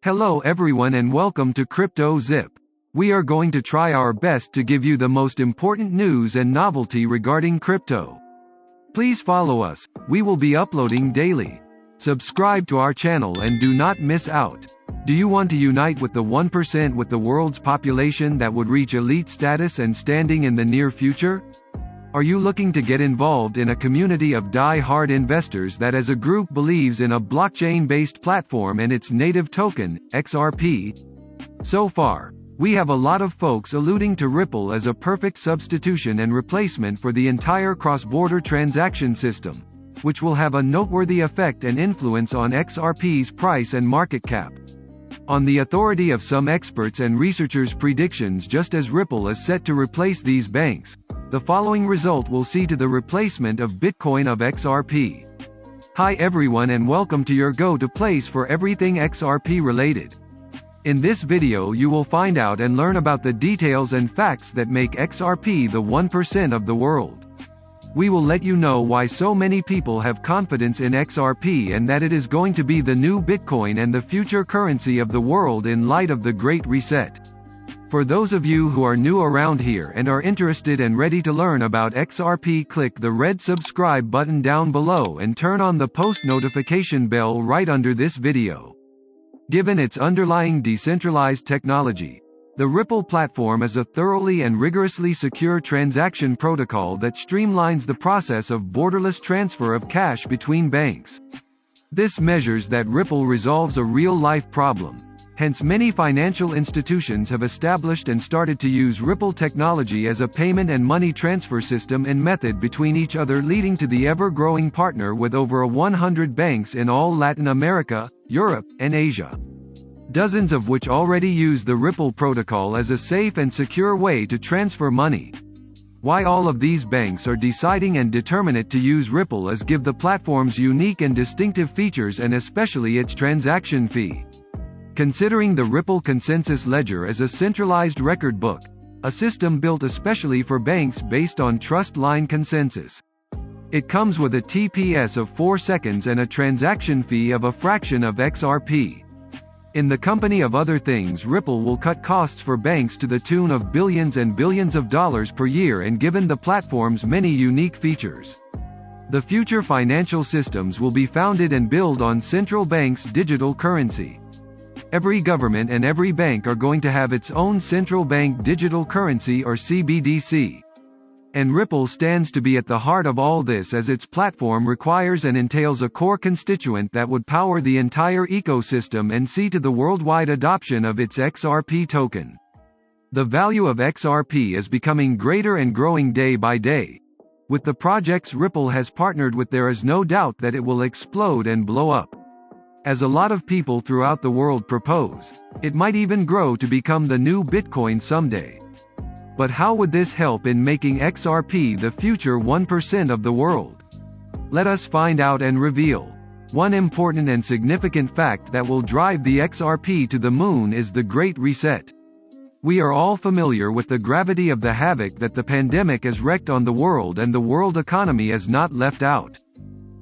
Hello everyone and welcome to Crypto Zip. We are going to try our best to give you the most important news and novelty regarding crypto. Please follow us, we will be uploading daily. Subscribe to our channel and do not miss out. Do you want to unite with the 1% with the world's population that would reach elite status and standing in the near future? Are you looking to get involved in a community of die-hard investors that as a group believes in a blockchain-based platform and its native token, XRP? So far, we have a lot of folks alluding to Ripple as a perfect substitution and replacement for the entire cross-border transaction system, which will have a noteworthy effect and influence on XRP's price and market cap. On the authority of some experts and researchers' predictions, just as Ripple is set to replace these banks, the following result will see to the replacement of Bitcoin of XRP. Hi everyone and welcome to your go-to place for everything XRP related. In this video you will find out and learn about the details and facts that make XRP the 1% of the world. We will let you know why so many people have confidence in XRP and that it is going to be the new Bitcoin and the future currency of the world in light of the Great Reset. For those of you who are new around here and are interested and ready to learn about XRP, click the red subscribe button down below and turn on the post notification bell right under this video. Given its underlying decentralized technology, the Ripple platform is a thoroughly and rigorously secure transaction protocol that streamlines the process of borderless transfer of cash between banks. This measures that Ripple resolves a real-life problem. Hence many financial institutions have established and started to use Ripple technology as a payment and money transfer system and method between each other, leading to the ever-growing partner with over 100 banks in all Latin America, Europe, and Asia. Dozens of which already use the Ripple protocol as a safe and secure way to transfer money. Why all of these banks are deciding and determined to use Ripple is give the platform's unique and distinctive features and especially its transaction fee. Considering the Ripple Consensus Ledger as a centralized record book, a system built especially for banks based on trust line consensus. It comes with a TPS of 4 seconds and a transaction fee of a fraction of XRP. In the company of other things, Ripple will cut costs for banks to the tune of billions and billions of dollars per year, and given the platform's many unique features, the future financial systems will be founded and built on central banks' digital currency. Every government and every bank are going to have its own central bank digital currency or CBDC. And Ripple stands to be at the heart of all this, as its platform requires and entails a core constituent that would power the entire ecosystem and see to the worldwide adoption of its XRP token. The value of XRP is becoming greater and growing day by day. With the projects Ripple has partnered with, there is no doubt that it will explode and blow up. As a lot of people throughout the world propose, it might even grow to become the new Bitcoin someday. But how would this help in making XRP the future 1% of the world? Let us find out and reveal. One important and significant fact that will drive the XRP to the moon is the Great Reset. We are all familiar with the gravity of the havoc that the pandemic has wreaked on the world, and the world economy is not left out.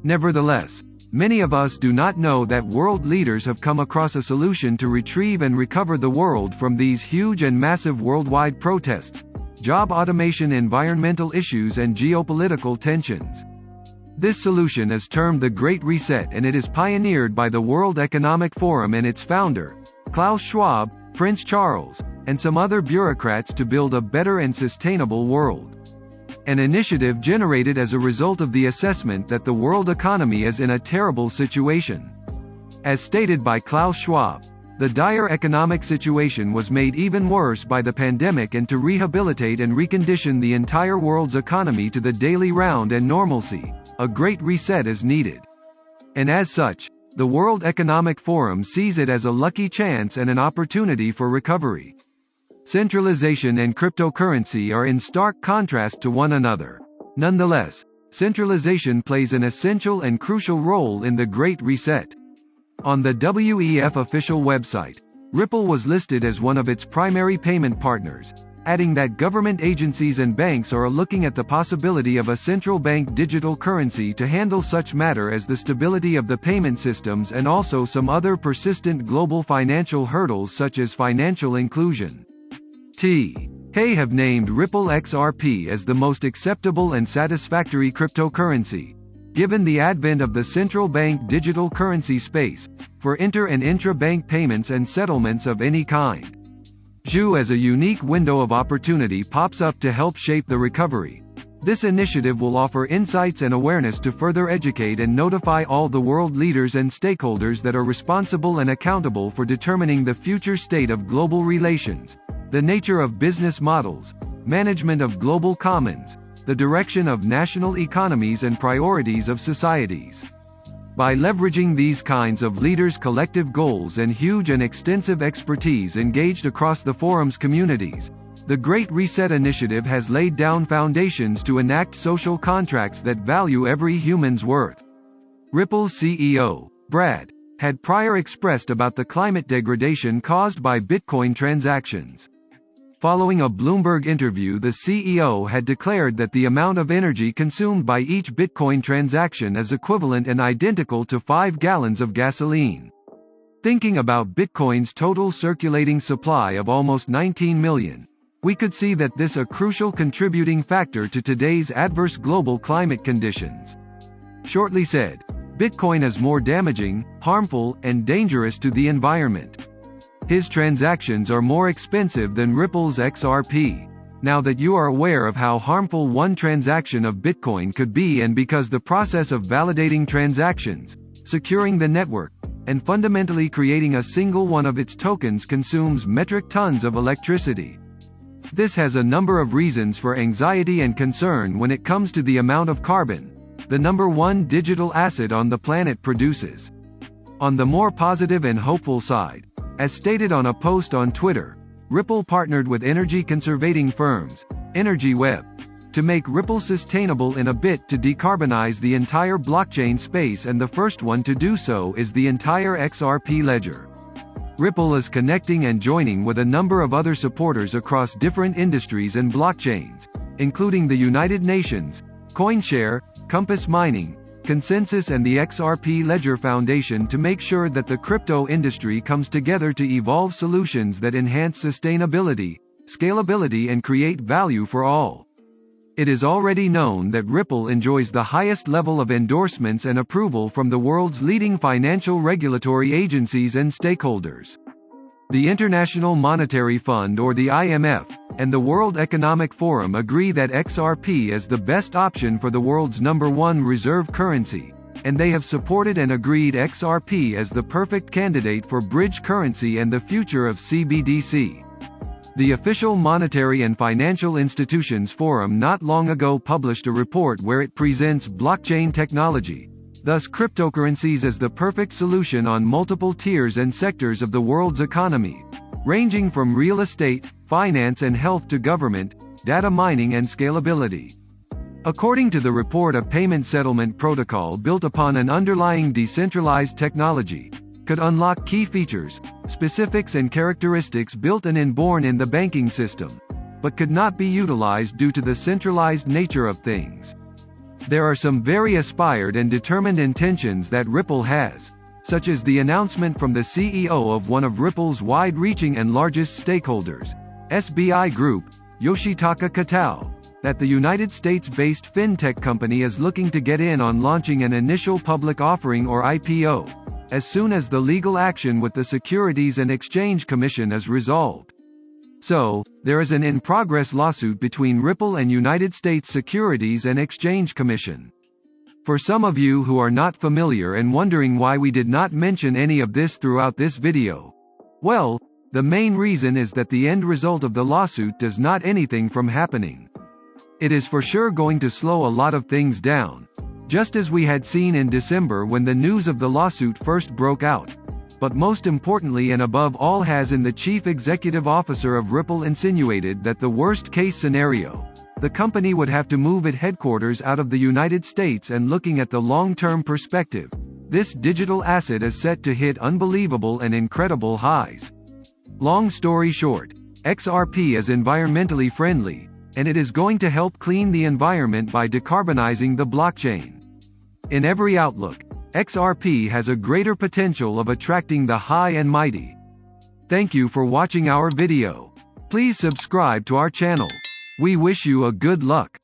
Nevertheless, many of us do not know that world leaders have come across a solution to retrieve and recover the world from these huge and massive worldwide protests, job automation, environmental issues, and geopolitical tensions. This solution is termed the Great Reset, and it is pioneered by the World Economic Forum and its founder, Klaus Schwab, Prince Charles, and some other bureaucrats to build a better and sustainable world. An initiative generated as a result of the assessment that the world economy is in a terrible situation. As stated by Klaus Schwab, the dire economic situation was made even worse by the pandemic, and to rehabilitate and recondition the entire world's economy to the daily round and normalcy, a great reset is needed. And as such, the World Economic Forum sees it as a lucky chance and an opportunity for recovery. Centralization and cryptocurrency are in stark contrast to one another. Nonetheless, centralization plays an essential and crucial role in the Great Reset. On the WEF official website, Ripple was listed as one of its primary payment partners, adding that government agencies and banks are looking at the possibility of a central bank digital currency to handle such matter as the stability of the payment systems and also some other persistent global financial hurdles such as financial inclusion. They have named Ripple XRP as the most acceptable and satisfactory cryptocurrency, given the advent of the central bank digital currency space, for inter- and intra-bank payments and settlements of any kind. Zhu as a unique window of opportunity pops up to help shape the recovery. This initiative will offer insights and awareness to further educate and notify all the world leaders and stakeholders that are responsible and accountable for determining the future state of global relations, the nature of business models, management of global commons, the direction of national economies and priorities of societies. By leveraging these kinds of leaders' collective goals and huge and extensive expertise engaged across the forum's communities, the Great Reset Initiative has laid down foundations to enact social contracts that value every human's worth. Ripple's CEO, Brad, had prior expressed about the climate degradation caused by Bitcoin transactions. Following a Bloomberg interview, the CEO had declared that the amount of energy consumed by each Bitcoin transaction is equivalent and identical to 5 gallons of gasoline. Thinking about Bitcoin's total circulating supply of almost 19 million, we could see that this is a crucial contributing factor to today's adverse global climate conditions. Shortly said, Bitcoin is more damaging, harmful, and dangerous to the environment. His transactions are more expensive than Ripple's XRP. Now that you are aware of how harmful one transaction of Bitcoin could be, and because the process of validating transactions, securing the network, and fundamentally creating a single one of its tokens consumes metric tons of electricity. This has a number of reasons for anxiety and concern when it comes to the amount of carbon the number one digital asset on the planet produces. On the more positive and hopeful side, as stated on a post on Twitter, Ripple partnered with energy conserving firms, EnergyWeb, to make Ripple sustainable in a bid to decarbonize the entire blockchain space, and the first one to do so is the entire XRP ledger. Ripple is connecting and joining with a number of other supporters across different industries and blockchains, including the United Nations, CoinShare, Compass Mining, Consensus and the XRP Ledger Foundation to make sure that the crypto industry comes together to evolve solutions that enhance sustainability, scalability and create value for all. It is already known that Ripple enjoys the highest level of endorsements and approval from the world's leading financial regulatory agencies and stakeholders. The International Monetary Fund, or the IMF, and the World Economic Forum agree that XRP is the best option for the world's number one reserve currency, and they have supported and agreed XRP as the perfect candidate for bridge currency and the future of CBDC. The official Monetary and Financial Institutions Forum not long ago published a report where it presents blockchain technology, thus cryptocurrencies, as the perfect solution on multiple tiers and sectors of the world's economy, ranging from real estate, finance and health to government, data mining and scalability. According to the report, a payment settlement protocol built upon an underlying decentralized technology could unlock key features, specifics and characteristics built and inborn in the banking system, but could not be utilized due to the centralized nature of things. There are some very aspired and determined intentions that Ripple has, such as the announcement from the CEO of one of Ripple's wide-reaching and largest stakeholders, SBI Group, Yoshitaka Kitao, that the United States-based fintech company is looking to get in on launching an initial public offering, or IPO, as soon as the legal action with the Securities and Exchange Commission is resolved. So, there is an in-progress lawsuit between Ripple and United States Securities and Exchange Commission. For some of you who are not familiar and wondering why we did not mention any of this throughout this video, well, the main reason is that the end result of the lawsuit does not anything from happening. It is for sure going to slow a lot of things down, just as we had seen in December when the news of the lawsuit first broke out. But most importantly and above all, has in the chief executive officer of Ripple insinuated that the worst-case scenario, the company would have to move its headquarters out of the United States, and looking at the long-term perspective, this digital asset is set to hit unbelievable and incredible highs. Long story short, XRP is environmentally friendly, and it is going to help clean the environment by decarbonizing the blockchain. In every outlook, XRP has a greater potential of attracting the high and mighty. Thank you for watching our video. Please subscribe to our channel. We wish you a good luck.